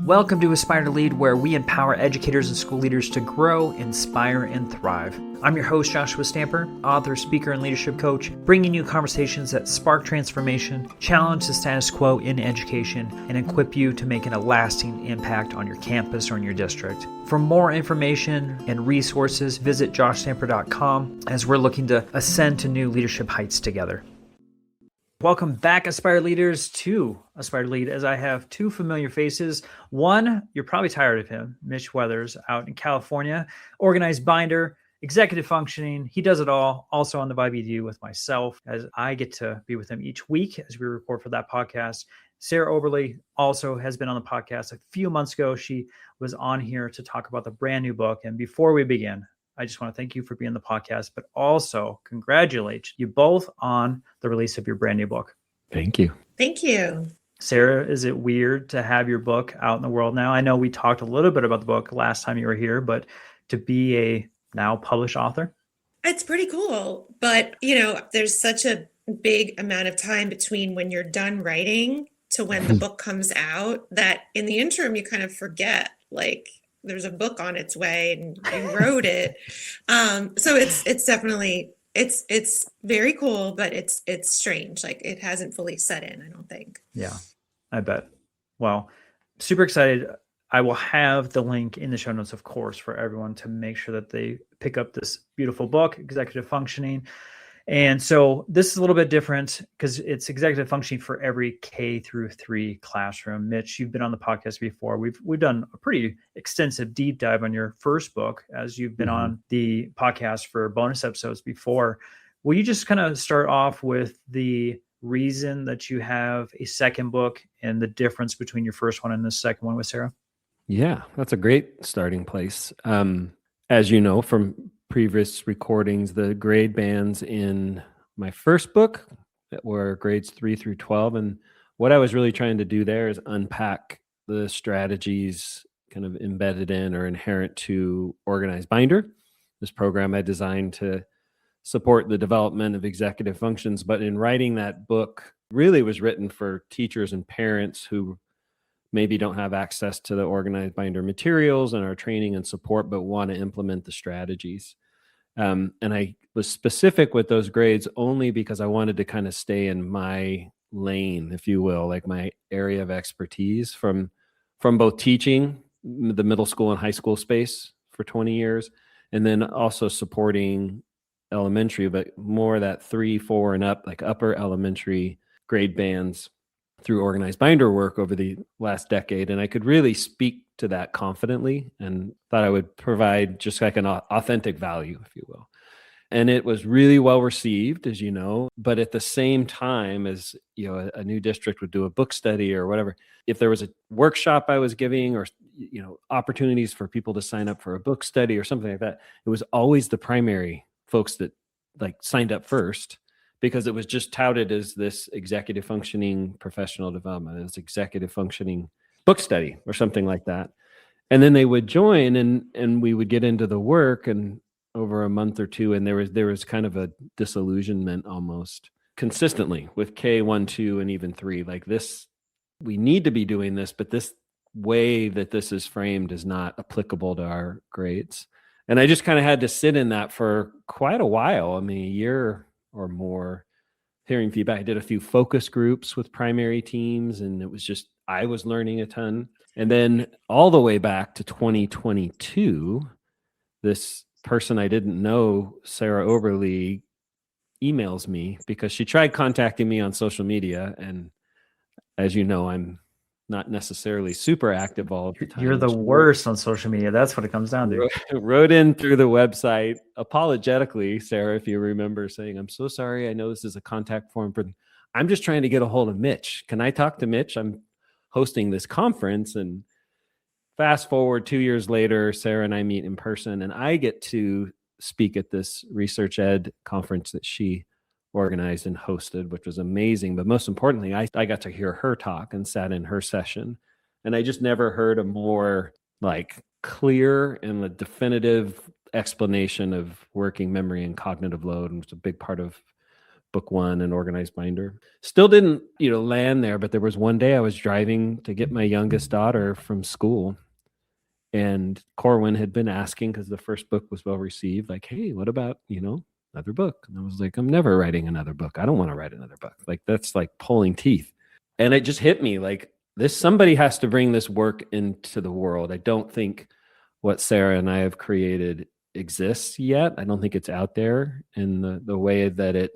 Welcome to Aspire to Lead, where we empower educators and school leaders to grow, inspire, and thrive. I'm your host, Joshua Stamper, author, speaker, and leadership coach, bringing you conversations that spark transformation, challenge the status quo in education, and equip you to make a lasting impact on your campus or in your district. For more information and resources, visit joshstamper.com as we're looking to ascend to new leadership heights together. Welcome back, Aspire Leaders, to Aspire to Lead, as I have two familiar faces. One, you're probably tired of him, Mitch Weathers, out in California, organized binder, executive functioning. He does it all, also on the Vibe EDU with myself, as I get to be with him each week as we record for that podcast. Sarah Oberle also has been on the podcast a few months ago. She was on here to talk about the brand new book. And before we begin, I just want to thank you for being on the podcast, but also congratulate you both on the release of your brand new book. Thank you. Thank you. Sarah, is it weird to have your book out in the world now? I know we talked a little bit about the book last time you were here, but to be a now published author? It's pretty cool. But, there's such a big amount of time between when you're done writing to when the book comes out that in the interim, you kind of forget, there's a book on its way and you wrote it. So it's definitely, it's very cool, but it's strange. It hasn't fully set in, I don't think. Yeah, I bet. Well, super excited. I will have the link in the show notes, of course, for everyone to make sure that they pick up this beautiful book, Executive Functioning. And so this is a little bit different because it's executive functioning for every K through 3 classroom. Mitch, you've been on the podcast before. We've done a pretty extensive deep dive on your first book, as you've been on the podcast for bonus episodes before. Will you just kind of start off with the reason that you have a second book and the difference between your first one and the second one with Sarah? Yeah, that's a great starting place. As you know from previous recordings, the grade bands in my first book were grades 3 through 12. And what I was really trying to do there is unpack the strategies kind of embedded in or inherent to Organized Binder, this program I designed to support the development of executive functions. But in writing that book, really was written for teachers and parents who maybe don't have access to the Organized Binder materials and our training and support, but want to implement the strategies. And I was specific with those grades only because I wanted to kind of stay in my lane, if you will, like my area of expertise from both teaching the middle school and high school space for 20 years, and then also supporting elementary, but more that 3, 4 and up, like upper elementary grade bands through Organized Binder work over the last decade. And I could really speak to that confidently and thought I would provide just like an authentic value, if you will. And it was really well received, as you know, but at the same time as, a new district would do a book study or whatever, if there was a workshop I was giving or, opportunities for people to sign up for a book study or something like that, it was always the primary folks that signed up first, because it was just touted as this executive functioning professional development, as executive functioning book study or something like that. And then they would join and we would get into the work, and over a month or two, and there was kind of a disillusionment almost consistently with K1, 2, and even 3. Like this, we need to be doing this, but this way that this is framed is not applicable to our grades. And I just kind of had to sit in that for quite a while. I mean, a year or more, hearing feedback. I did a few focus groups with primary teams, and it was just, I was learning a ton. And then all the way back to 2022, this person I didn't know, Sarah Oberle, emails me because she tried contacting me on social media. And as you know, I'm not necessarily super active all the time. You're the worst on social media. That's what it comes down to. Wrote in through the website apologetically, Sarah, if you remember, saying, "I'm so sorry. I know this is a contact form for, I'm just trying to get a hold of Mitch. Can I talk to Mitch? I'm hosting this conference." And fast forward 2 years later, Sarah and I meet in person, and I get to speak at this research ed conference that she organized and hosted, which was amazing. But most importantly, I got to hear her talk and sat in her session. And I just never heard a more clear and a definitive explanation of working memory and cognitive load. And it's a big part of book one, An Organized Binder. Still didn't, land there, but there was one day I was driving to get my youngest daughter from school, and Corwin had been asking, because the first book was well received, like, hey, what about, another book? And I was like, I'm never writing another book. I don't want to write another book. Like, that's like pulling teeth. And it just hit me like somebody has to bring this work into the world. I don't think what Sarah and I have created exists yet. I don't think it's out there in the way that it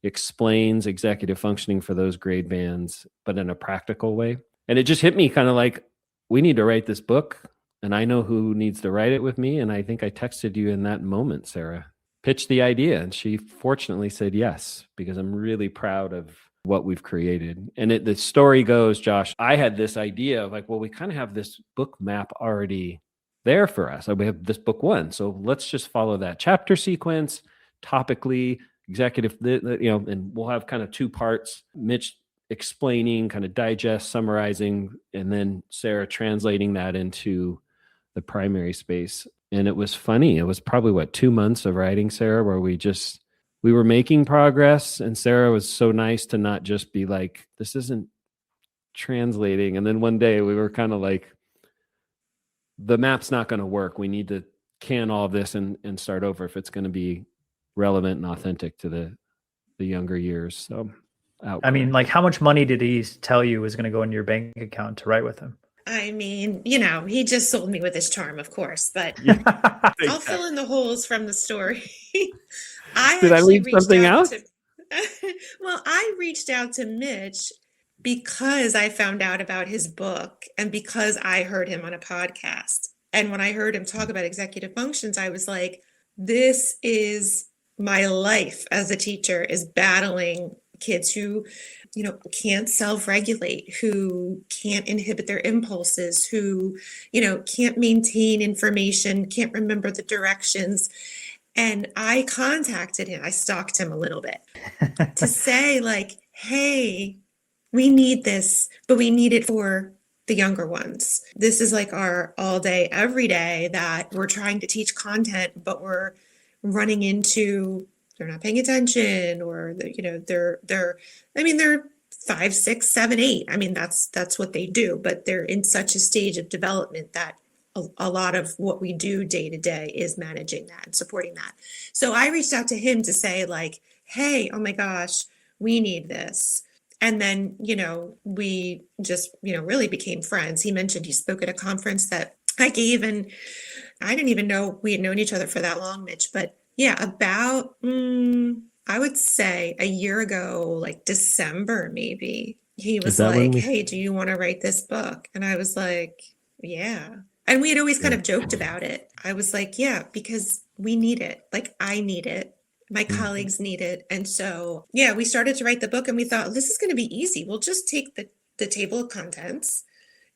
explains executive functioning for those grade bands, but in a practical way. And it just hit me kind of like, we need to write this book, and I know who needs to write it with me. And I think I texted you in that moment, Sarah, pitched the idea, and she fortunately said yes, because I'm really proud of what we've created. And the story goes, Josh, I had this idea of like, well, we kind of have this book map already there for us. We have this book one, so let's just follow that chapter sequence, topically, executive, and we'll have kind of two parts, Mitch explaining, kind of digest, summarizing, and then Sarah translating that into the primary space. And it was funny. It was probably 2 months of writing, Sarah, where we were making progress, and Sarah was so nice to not just be like, this isn't translating. And then one day we were kind of like, the map's not going to work. We need to can all of this and start over if it's going to be relevant and authentic to the younger years. So I mean, like, how much money did he tell you was going to go into your bank account to write with him? I mean, he just sold me with his charm, of course, but I'll fill in the holes from the story. Did I leave something out? Well, I reached out to Mitch because I found out about his book and because I heard him on a podcast. And when I heard him talk about executive functions, I was like, this is my life as a teacher, is battling kids who, can't self-regulate, who can't inhibit their impulses, who, can't maintain information, can't remember the directions. And I contacted him, I stalked him a little bit to say like, hey, we need this, but we need it for the younger ones. This is like our all day, every day that we're trying to teach content, but we're running into, they're not paying attention, or they're 5, 6, 7, 8. I mean, that's what they do, but they're in such a stage of development that a lot of what we do day to day is managing that and supporting that. So I reached out to him to say like, hey, oh my gosh, we need this. And then, we just, really became friends. He mentioned he spoke at a conference that I gave, and I didn't even know we had known each other for that long, Mitch. But yeah, about, I would say a year ago, like December, maybe, he was like, hey, do you want to write this book? And I was like, yeah. And we had always kind of joked about it. I was like, yeah, because we need it. Like, I need it. My colleagues need it. And so, yeah, we started to write the book, and we thought, this is going to be easy. We'll just take the table of contents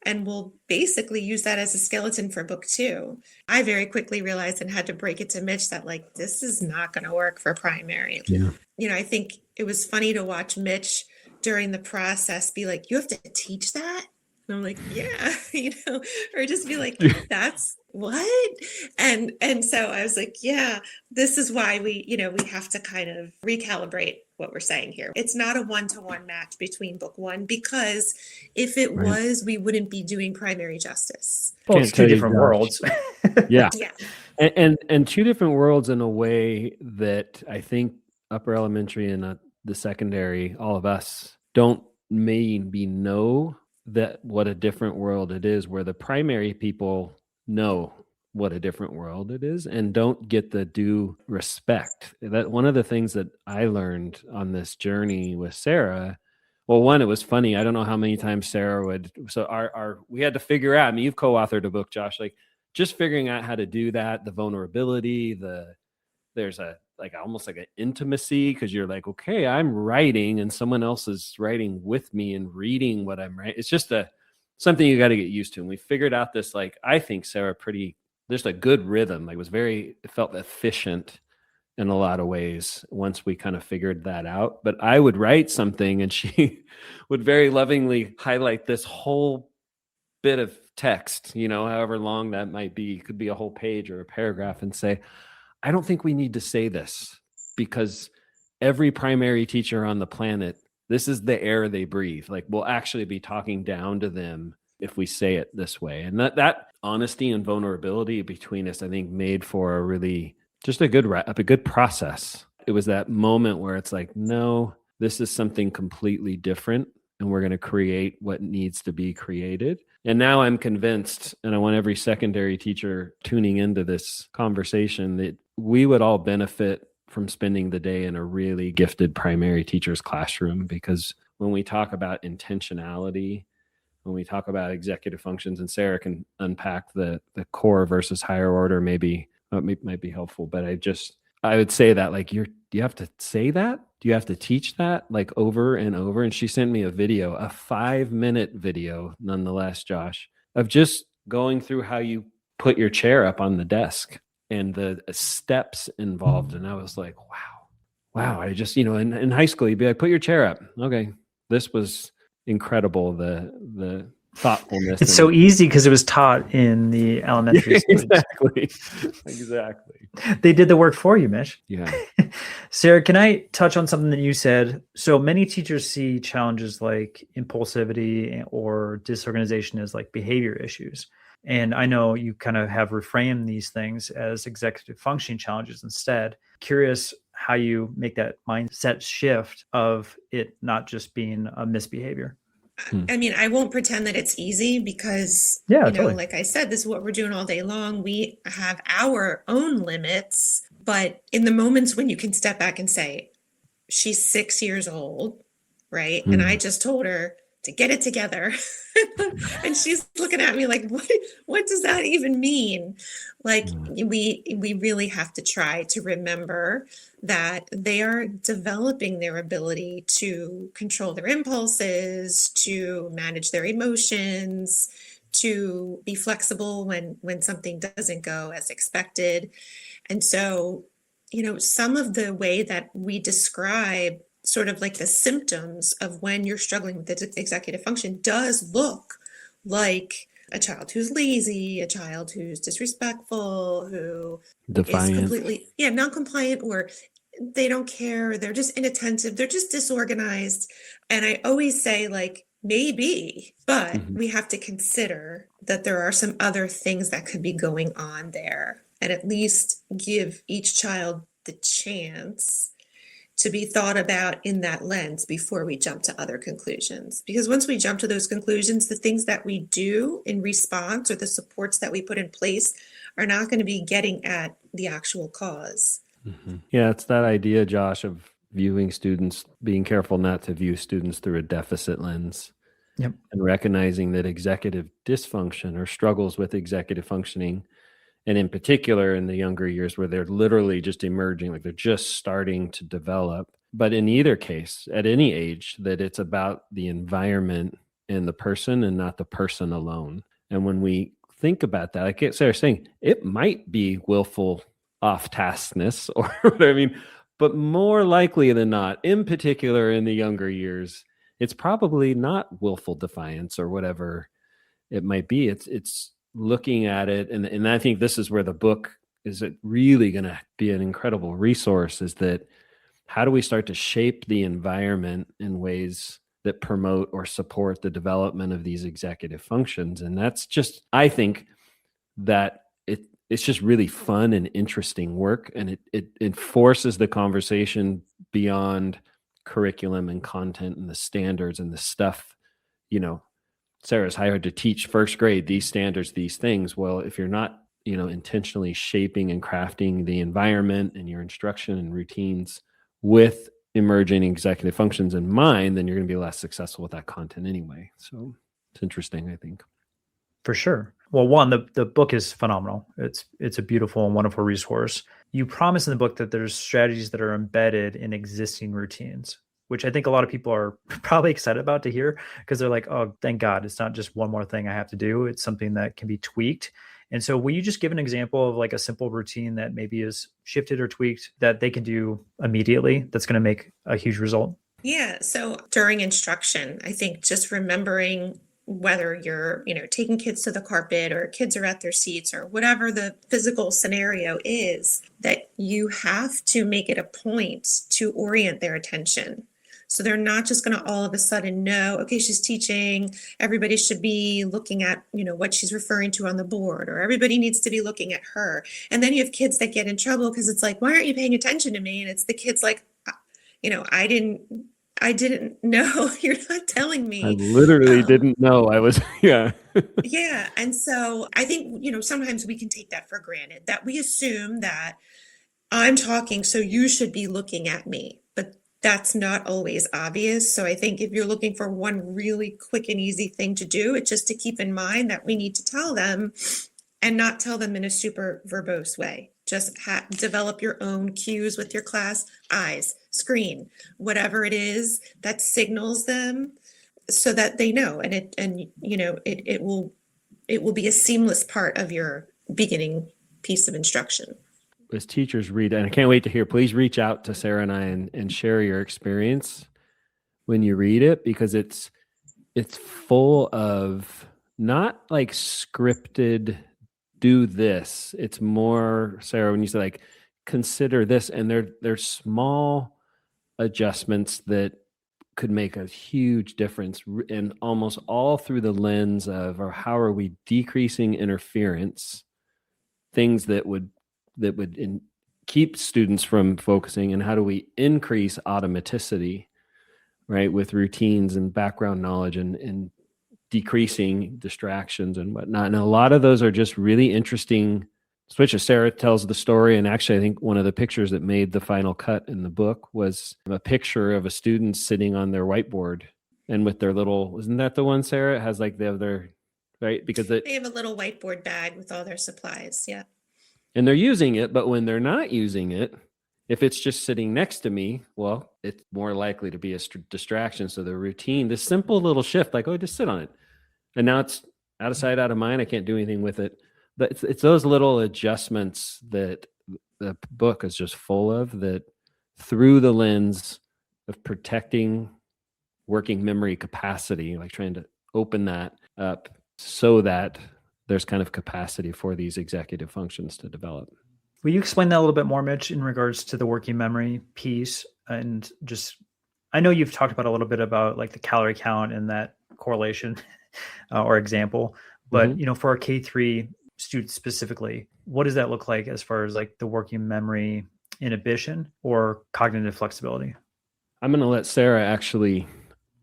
and we'll basically use that as a skeleton for book 2. I very quickly realized and had to break it to Mitch that like, this is not going to work for primary. Yeah. I think it was funny to watch Mitch during the process be like, you have to teach that? And I'm like, yeah, or just be like, that's what? And so I was like, yeah, this is why we have to kind of recalibrate what we're saying here. It's not a one-to-one match between book 1, because if it was, we wouldn't be doing primary justice. Well, it's 2 different worlds. Yeah. Yeah. And 2 different worlds in a way that I think upper elementary and the secondary, all of us don't maybe know that what a different world it is, where the primary people know what a different world it is and don't get the due respect. That one of the things that I learned on this journey with Sarah, well, one, it was funny. I don't know how many times Sarah would, so we had to figure out, I mean, you've co-authored a book, Josh, like just figuring out how to do that, the vulnerability, there's almost like an intimacy, because you're like, okay, I'm writing and someone else is writing with me and reading what I'm writing. It's just something you got to get used to. And we figured out this, like, I think Sarah just a good rhythm. Like it felt efficient in a lot of ways once we kind of figured that out. But I would write something and she would very lovingly highlight this whole bit of text, however long that might be, could be a whole page or a paragraph, and say, I don't think we need to say this, because every primary teacher on the planet, this is the air they breathe. Like, we'll actually be talking down to them if we say it this way. And that honesty and vulnerability between us, I think, made for a really just a good process. It was that moment where it's like, no, this is something completely different, and we're going to create what needs to be created. And now I'm convinced, and I want every secondary teacher tuning into this conversation, that we would all benefit from spending the day in a really gifted primary teacher's classroom, because when we talk about intentionality, when we talk about executive functions, and Sarah can unpack the core versus higher order, maybe might be helpful. But I would say that, like, do you have to say that? Do you have to teach that, like, over and over? And she sent me a 5-minute video, nonetheless, Josh, of just going through how you put your chair up on the desk and the steps involved. And I was like, wow. I just, in high school, you'd be like, put your chair up. Okay. This was incredible. The thoughtfulness. It's so easy because it was taught in the elementary school. Exactly. They did the work for you, Mitch. Yeah. Sarah, can I touch on something that you said? So many teachers see challenges like impulsivity or disorganization as like behavior issues. And I know you kind of have reframed these things as executive functioning challenges instead. Curious how you make that mindset shift of it not just being a misbehavior. I mean, I won't pretend that it's easy because, totally. like I said, this is what we're doing all day long. We have our own limits, but in the moments when you can step back and say, she's 6 years old, right? And I just told her to get it together. And she's looking at me like, what does that even mean? Like, we really have to try to remember that they are developing their ability to control their impulses, to manage their emotions, to be flexible when something doesn't go as expected. And so, some of the way that we describe sort of like the symptoms of when you're struggling with the executive function does look like a child who's lazy, a child who's disrespectful, who defiant, is completely non-compliant, or they don't care, they're just inattentive, they're just disorganized. And I always say, like, maybe, but we have to consider that there are some other things that could be going on there, and at least give each child the chance to be thought about in that lens before we jump to other conclusions. Because once we jump to those conclusions, the things that we do in response or the supports that we put in place are not going to be getting at the actual cause. Yeah, it's that idea, Josh, of viewing students, being careful not to view students through a deficit lens. Yep. And recognizing that executive dysfunction or struggles with executive functioning, and in particular in the younger years where they're literally just emerging, like they're just starting to develop. But in either case, at any age, that it's about the environment and the person and not the person alone. And when we think about that, like Sarah's saying, it might be willful off-taskness or whatever, but more likely than not, in particular in the younger years, it's probably not willful defiance or whatever it might be. It's looking at it, and I think this is where the book is really going to be an incredible resource, is that how do we start to shape the environment in ways that promote or support the development of these executive functions? And that's just, I think that it's just really fun and interesting work, and it forces the conversation beyond curriculum and content and the standards and the stuff, Sarah's hired to teach first grade these standards, these things. Well, if you're not, intentionally shaping and crafting the environment and your instruction and routines with emerging executive functions in mind, then you're going to be less successful with that content anyway. So it's interesting, I think. For sure. Well, one, the book is phenomenal. It's a beautiful and wonderful resource. You promise in the book that there's strategies that are embedded in existing routines, which I think a lot of people are probably excited about to hear, because they're like, oh, thank God, it's not just one more thing I have to do. It's something that can be tweaked. And so will you just give an example of like a simple routine that maybe is shifted or tweaked that they can do immediately that's going to make a huge result? Yeah. So during instruction, I think just remembering whether you're, taking kids to the carpet or kids are at their seats or whatever the physical scenario is, that you have to make it a point to orient their attention. So they're not just going to all of a sudden know, okay, she's teaching, everybody should be looking at, what she's referring to on the board, or everybody needs to be looking at her. And then you have kids that get in trouble because it's like, why aren't you paying attention to me? And it's the kids like, I didn't know. You're not telling me. I literally didn't know. I was, yeah. Yeah. And so I think, sometimes we can take that for granted, that we assume that I'm talking, so you should be looking at me. But that's not always obvious. So I think if you're looking for one really quick and easy thing to do, it's just to keep in mind that we need to tell them and not tell them in a super verbose way. Just develop your own cues with your class, eyes, screen, whatever it is that signals them so that they know. And it will be a seamless part of your beginning piece of instruction. As teachers read, and I can't wait to hear, please reach out to Sarah and I and share your experience when you read it, because it's full of not like scripted, do this. It's more, Sarah, when you say like, consider this, and they're small adjustments that could make a huge difference, and almost all through the lens of, or how are we decreasing interference, things that would keep students from focusing, and how do we increase automaticity, right, with routines and background knowledge and decreasing distractions and whatnot. And a lot of those are just really interesting switches. Sarah tells the story, and actually I think one of the pictures that made the final cut in the book was a picture of a student sitting on their whiteboard and with their little, isn't that the one, Sarah? It has like they have their, right? Because they have a little whiteboard bag with all their supplies. Yeah. And they're using it, but when they're not using it, if it's just sitting next to me, well, it's more likely to be a distraction. So the routine, this simple little shift, like, oh, just sit on it. And now it's out of sight, out of mind. I can't do anything with it. But it's those little adjustments that the book is just full of, that through the lens of protecting working memory capacity, like trying to open that up so that there's kind of capacity for these executive functions to develop. Will you explain that a little bit more, Mitch, in regards to the working memory piece? And just, I know you've talked about a little bit about like the calorie count and that correlation or example, but for our K-3 students specifically, what does that look like as far as like the working memory inhibition or cognitive flexibility? I'm going to let Sarah actually,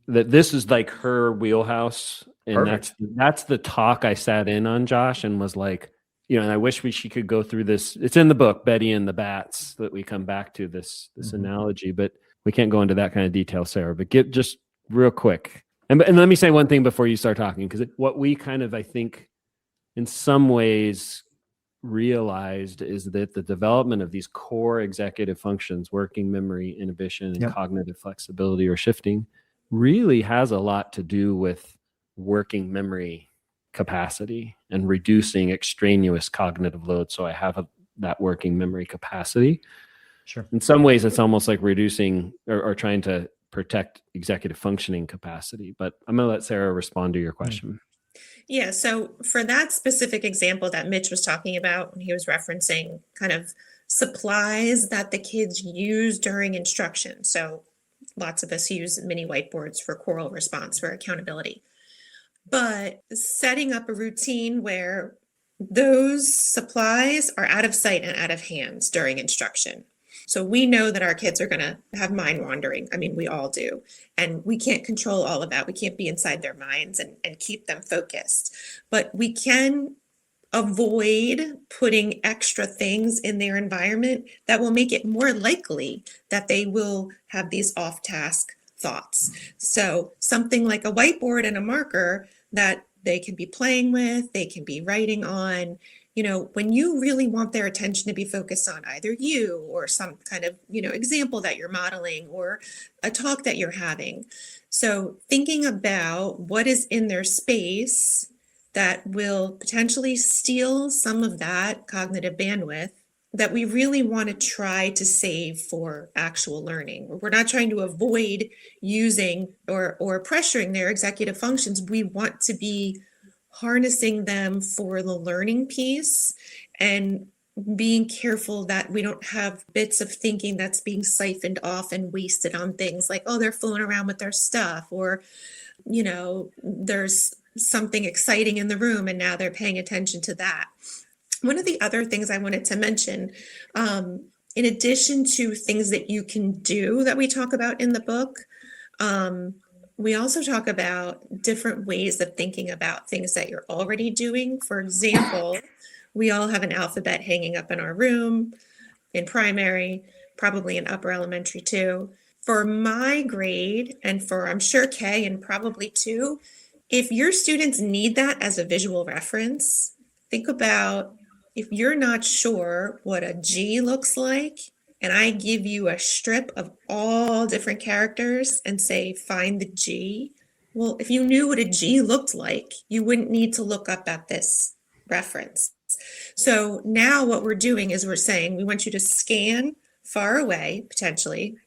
that this is like her wheelhouse. And Perfect. that's the talk I sat in on, Josh, and was like, and I wish she could go through this. It's in the book, Betty and the Bats, that we come back to this analogy, but we can't go into that kind of detail, Sarah, but get just real quick. And let me say one thing before you start talking, because what we kind of, I think, in some ways realized is that the development of these core executive functions, working memory, inhibition, and cognitive flexibility or shifting, really has a lot to do with working memory capacity and reducing extraneous cognitive load. So I have that working memory capacity. Sure. In some ways, it's almost like reducing or trying to protect executive functioning capacity. But I'm going to let Sarah respond to your question. Yeah. So for that specific example that Mitch was talking about, when he was referencing kind of supplies that the kids use during instruction. So lots of us use mini whiteboards for choral response, for accountability. But setting up a routine where those supplies are out of sight and out of hands during instruction. So we know that our kids are going to have mind wandering. I mean, we all do. And we can't control all of that. We can't be inside their minds and keep them focused. But we can avoid putting extra things in their environment that will make it more likely that they will have these off-task thoughts. So something like a whiteboard and a marker that they can be playing with, they can be writing on. When you really want their attention to be focused on either you or some kind of, example that you're modeling or a talk that you're having. So thinking about what is in their space that will potentially steal some of that cognitive bandwidth that we really want to try to save for actual learning. We're not trying to avoid using or pressuring their executive functions. We want to be harnessing them for the learning piece and being careful that we don't have bits of thinking that's being siphoned off and wasted on things like, oh, they're fooling around with their stuff, or, there's something exciting in the room and now they're paying attention to that. One of the other things I wanted to mention, in addition to things that you can do that we talk about in the book, we also talk about different ways of thinking about things that you're already doing. For example, we all have an alphabet hanging up in our room in primary, probably in upper elementary too. For my grade, and for I'm sure Kay and probably too, if your students need that as a visual reference, think about if you're not sure what a G looks like, and I give you a strip of all different characters and say, find the G. Well, if you knew what a G looked like, you wouldn't need to look up at this reference. So now what we're doing is we're saying, we want you to scan far away, potentially,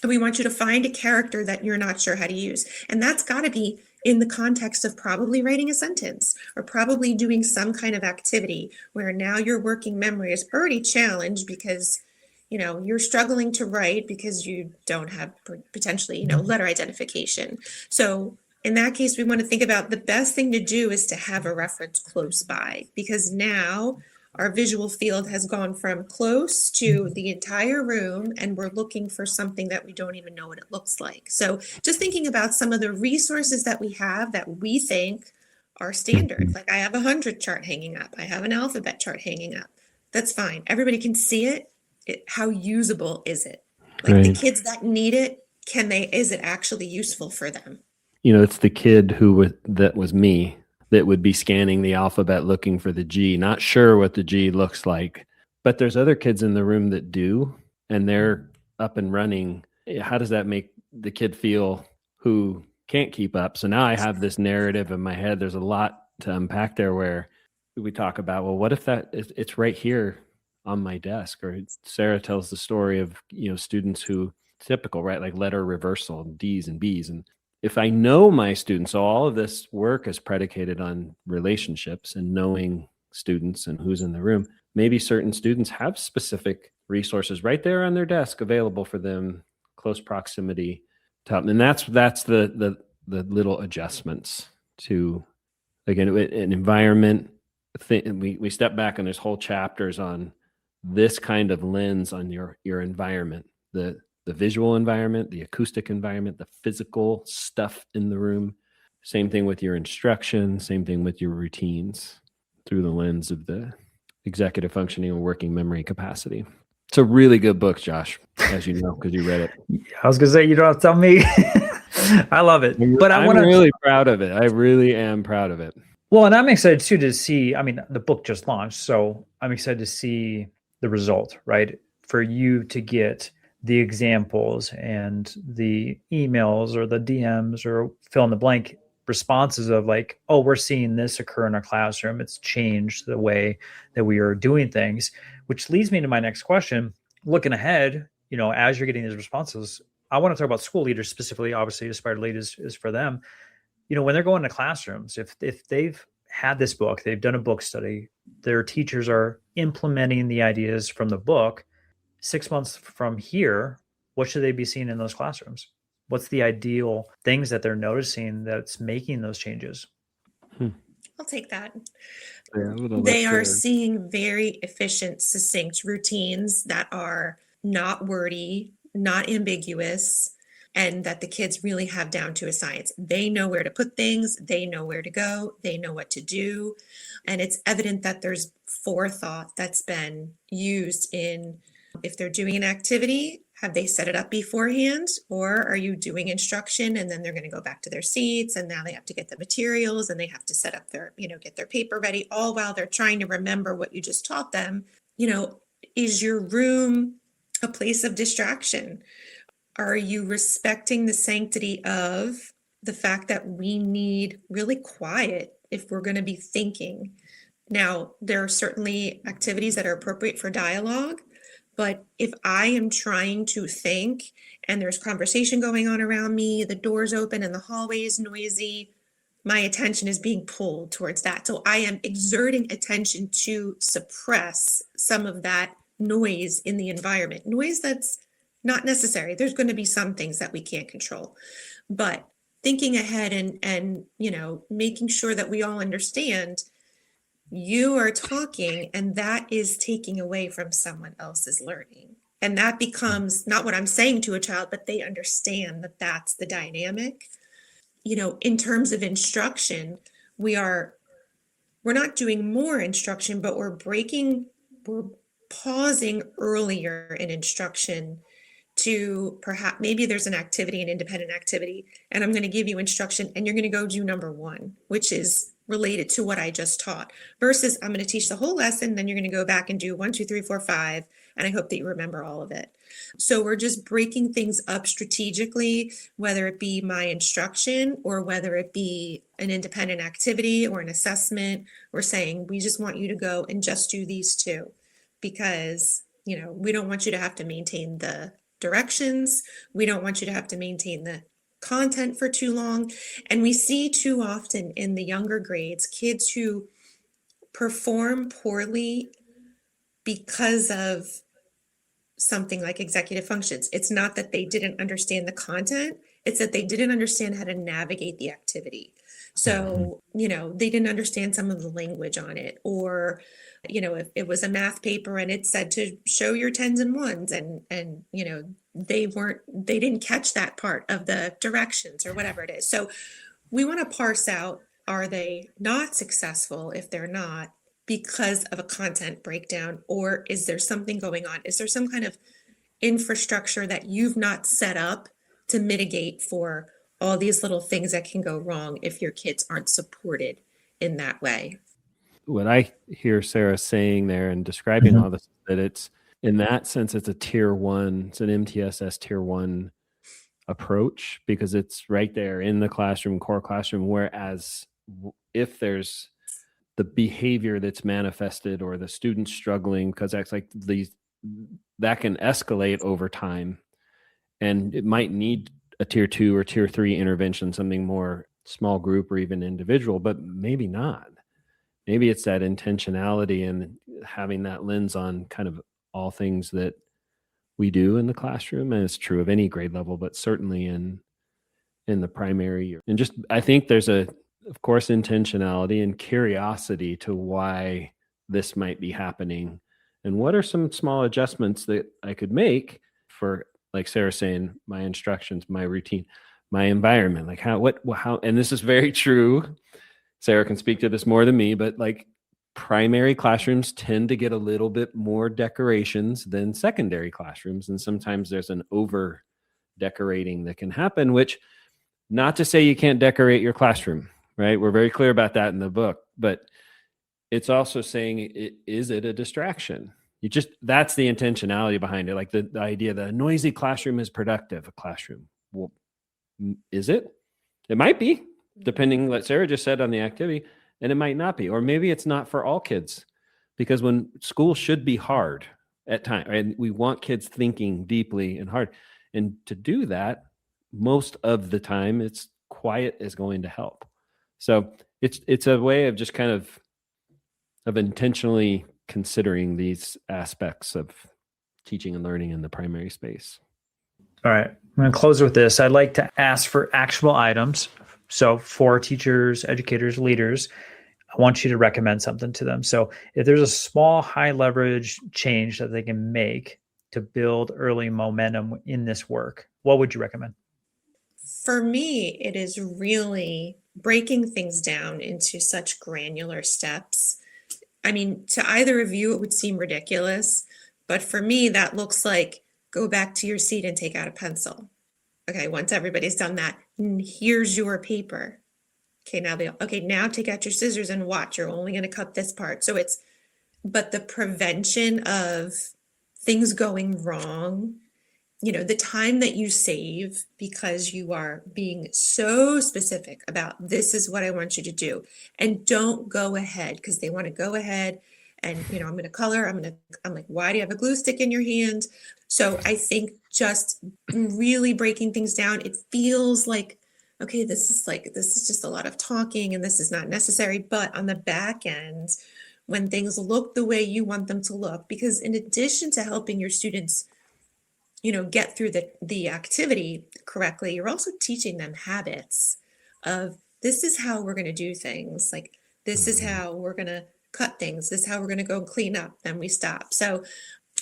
and we want you to find a character that you're not sure how to use. And that's got to be in the context of probably writing a sentence or probably doing some kind of activity where now your working memory is already challenged because you're struggling to write because you don't have potentially letter identification. So in that case, we want to think about the best thing to do is to have a reference close by, because now our visual field has gone from close to the entire room, and we're looking for something that we don't even know what it looks like. So just thinking about some of the resources that we have that we think are standard. Like I have a 100 chart hanging up. I have an alphabet chart hanging up. That's fine. Everybody can see it. How usable is it? Like Right. The kids that need it, is it actually useful for them? It's the kid that was me that would be scanning the alphabet looking for the G, not sure what the G looks like. But there's other kids in the room that do, and they're up and running. How does that make the kid feel who can't keep up? So now I have this narrative in my head. There's a lot to unpack there where we talk about, well, what if it's right here on my desk? Or Sarah tells the story of, students who typical, right? Like letter reversal, D's and B's. And if I know my students, so all of this work is predicated on relationships and knowing students and who's in the room. Maybe certain students have specific resources right there on their desk available for them, close proximity to help. And that's the little adjustments to, again, an environment. We step back and there's whole chapters on this kind of lens on your environment, the visual environment, the acoustic environment, the physical stuff in the room. Same thing with your instruction, same thing with your routines through the lens of the executive functioning and working memory capacity. It's a really good book, Josh, as you know, because you read it. I was going to say, you don't have to tell me. I love it. But I'm really proud of it. I really am proud of it. Well, and I'm excited too to see, the book just launched, so I'm excited to see the result, right? For you to get the examples and the emails or the DMs or fill in the blank responses of like, oh, we're seeing this occur in our classroom. It's changed the way that we are doing things, which leads me to my next question. Looking ahead, as you're getting these responses, I want to talk about school leaders specifically. Obviously, Aspire to Lead is for them. When they're going to classrooms, if they've had this book, they've done a book study, their teachers are implementing the ideas from the book. 6 months from here, what should they be seeing in those classrooms? What's the ideal things that they're noticing that's making those changes? I'll take that. Yeah, they are seeing very efficient, succinct routines that are not wordy, not ambiguous, and that the kids really have down to a science. They know where to put things, they know where to go, they know what to do. And it's evident that there's forethought that's been used in, if they're doing an activity, have they set it up beforehand, or are you doing instruction and then they're going to go back to their seats and now they have to get the materials and they have to set up their, get their paper ready, all while they're trying to remember what you just taught them. Is your room a place of distraction? Are you respecting the sanctity of the fact that we need really quiet if we're going to be thinking? Now, there are certainly activities that are appropriate for dialogue, but if I am trying to think and there's conversation going on around me, the door's open and the hallway is noisy, my attention is being pulled towards that. So I am exerting attention to suppress some of that noise in the environment. Noise that's not necessary. There's going to be some things that we can't control, but thinking ahead and making sure that we all understand you are talking and that is taking away from someone else's learning. And that becomes not what I'm saying to a child, but they understand that that's the dynamic. In terms of instruction, we're not doing more instruction, but we're pausing earlier in instruction to perhaps maybe there's an activity, an independent activity, and I'm going to give you instruction and you're going to go do number one, which is related to what I just taught, versus I'm going to teach the whole lesson, then you're going to go back and do 1, 2, 3, 4, 5, and I hope that you remember all of it. So we're just breaking things up strategically, whether it be my instruction or whether it be an independent activity or an assessment. We're saying we just want you to go and just do these two because, we don't want you to have to maintain the directions. We don't want you to have to maintain the content for too long. And we see too often in the younger grades, kids who perform poorly because of something like executive functions. It's not that they didn't understand the content, it's that they didn't understand how to navigate the activity. So, they didn't understand some of the language on it, or, if it was a math paper and it said to show your tens and ones and, they didn't catch that part of the directions or whatever it is. So we want to parse out, are they not successful if they're not because of a content breakdown, or is there something going on? Is there some kind of infrastructure that you've not set up to mitigate for all these little things that can go wrong if your kids aren't supported in that way? What I hear Sarah saying there and describing all this, that it's in that sense, it's a tier one, it's an MTSS tier one approach because it's right there in the classroom, core classroom. Whereas if there's the behavior that's manifested or the student struggling, because that's like that can escalate over time and it might need a tier 2 or tier 3 intervention, something more small group or even individual, but maybe not. Maybe it's that intentionality and having that lens on kind of all things that we do in the classroom. And it's true of any grade level, but certainly in the primary. And just, I think there's of course, intentionality and curiosity to why this might be happening. And what are some small adjustments that I could make for, like Sarah saying, my instructions, my routine, my environment, like how, and this is very true. Sarah can speak to this more than me, but like primary classrooms tend to get a little bit more decorations than secondary classrooms. And sometimes there's an over decorating that can happen, which not to say you can't decorate your classroom, right? We're very clear about that in the book, but it's also saying, is it a distraction? That's the intentionality behind it. Like the idea that a noisy classroom is productive, a classroom. Well, is it? It might be, depending, like Sarah just said, on the activity, and it might not be. Or maybe it's not for all kids, because when school should be hard at times, and we want kids thinking deeply and hard. And to do that, most of the time, it's quiet is going to help. So it's a way of just kind of intentionally considering these aspects of teaching and learning in the primary space. All right, I'm going to close with this. I'd like to ask for actionable items. So for teachers, educators, leaders, I want you to recommend something to them. So if there's a small, high leverage change that they can make to build early momentum in this work, what would you recommend? For me, it is really breaking things down into such granular steps. I mean, to either of you, it would seem ridiculous, but for me, that looks like go back to your seat and take out a pencil. Okay, once everybody's done that, here's your paper. Okay, now take out your scissors and watch. You're only going to cut this part. So but the prevention of things going wrong the time that you save because you are being so specific about this is what I want you to do, and don't go ahead because they want to go ahead and, I'm going to color. I'm like, why do you have a glue stick in your hand? So I think just really breaking things down, it feels like, okay, this is just a lot of talking and this is not necessary. But on the back end, when things look the way you want them to look, because in addition to helping your students get through the activity correctly, you're also teaching them habits of this is how we're going to do things. Like, this is how we're going to cut things. This is how we're going to go clean up. Then we stop. So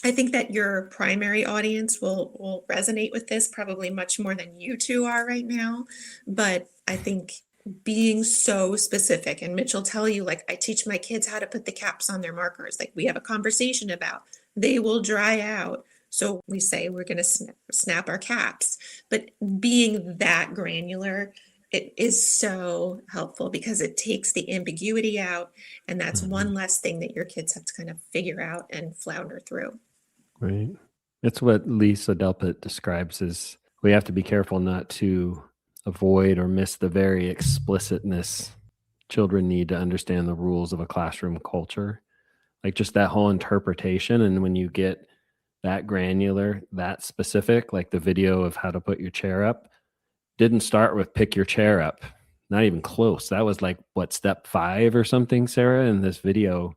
I think that your primary audience will resonate with this probably much more than you two are right now. But I think being so specific, and Mitch will tell you, like, I teach my kids how to put the caps on their markers. Like, we have a conversation about they will dry out. So we say we're going to snap our caps, but being that granular, it is so helpful because it takes the ambiguity out. And that's one less thing that your kids have to kind of figure out and flounder through. Right. That's what Lisa Delpit describes as we have to be careful not to avoid or miss the very explicitness children need to understand the rules of a classroom culture. Like just that whole interpretation. And when you get that granular, that specific, like the video of how to put your chair up, didn't start with pick your chair up. Not even close. That was like, what, step 5 or something, Sarah, in this video.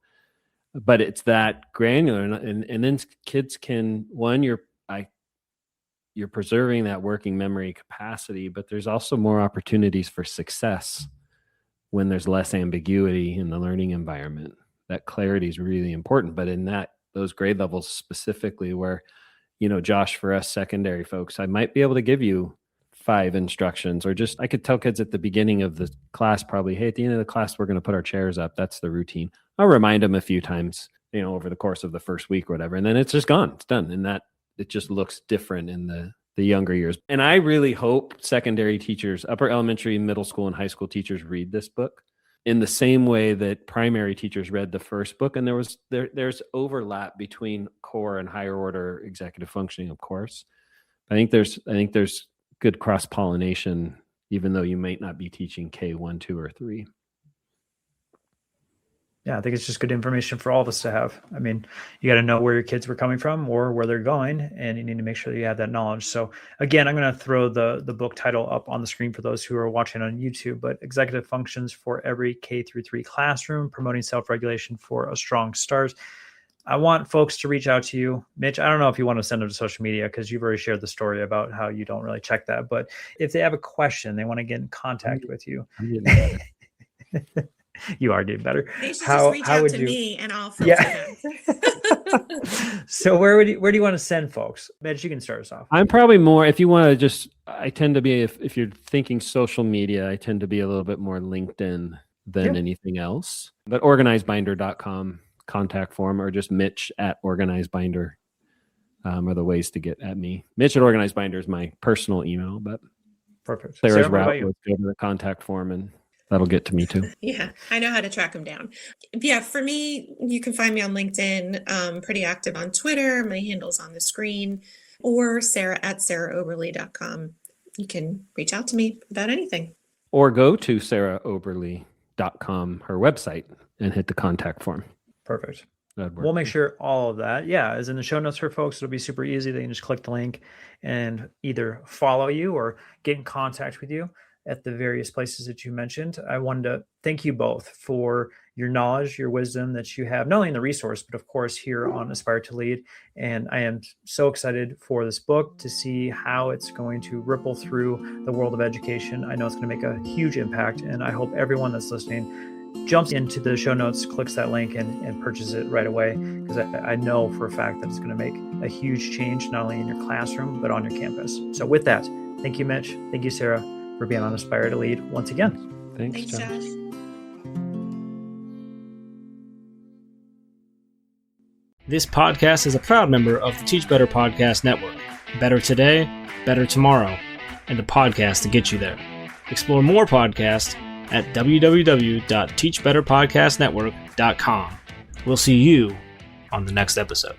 But it's that granular. And then kids can, one, you're preserving that working memory capacity, but there's also more opportunities for success when there's less ambiguity in the learning environment. That clarity is really important. But in those grade levels specifically where, Josh, for us secondary folks, I might be able to give you 5 instructions, or just, I could tell kids at the beginning of the class, probably, hey, at the end of the class, we're going to put our chairs up. That's the routine. I'll remind them a few times, over the course of the first week or whatever. And then it's just gone. It's done. And that it just looks different in the younger years. And I really hope secondary teachers, upper elementary, middle school, and high school teachers read this book in the same way that primary teachers read the first book. And there's overlap between core and higher order executive functioning, of course. I think there's good cross-pollination, even though you might not be teaching K1, 2, or 3. Yeah, I think it's just good information for all of us to have. I mean, you got to know where your kids were coming from or where they're going, and you need to make sure that you have that knowledge. So again, I'm going to throw the book title up on the screen for those who are watching on YouTube, but Executive Functions for Every K-3 Classroom, Promoting Self-Regulation for a Strong Start. I want folks to reach out to you. Mitch, I don't know if you want to send them to social media because you've already shared the story about how you don't really check that, but if they have a question, they want to get in contact with you. You are getting better. They should just reach out to me and I'll filter them. So where do you want to send folks? Mitch, you can start us off. I'm probably more, if you want to just, I tend to be, if you're thinking social media, I tend to be a little bit more LinkedIn than anything else. But organizebinder.com contact form, or just Mitch at organizebinder are the ways to get at me. Mitch at organizebinder is my personal email, but perfect. Sarah's route was go to the contact form and that'll get to me too. Yeah, I know how to track them down. Yeah, for me, you can find me on LinkedIn. Pretty active on Twitter. My handle's on the screen. Or Sarah at sarahoberle.com. You can reach out to me about anything. Or go to sarahoberle.com, her website, and hit the contact form. Perfect. We'll make sure all of that, is in the show notes for folks. It'll be super easy. They can just click the link and either follow you or get in contact with you at the various places that you mentioned. I wanted to thank you both for your knowledge, your wisdom that you have, not only in the resource, but of course here on Aspire to Lead. And I am so excited for this book to see how it's going to ripple through the world of education. I know it's going to make a huge impact, and I hope everyone that's listening jumps into the show notes, clicks that link, and purchases it right away, because I know for a fact that it's going to make a huge change, not only in your classroom, but on your campus. So with that, thank you, Mitch. Thank you, Sarah, for being on Aspire to Lead once again. Thanks Josh. This podcast is a proud member of the Teach Better Podcast Network. Better today, better tomorrow, and the podcast to get you there. Explore more podcasts at www.teachbetterpodcastnetwork.com. We'll see you on the next episode.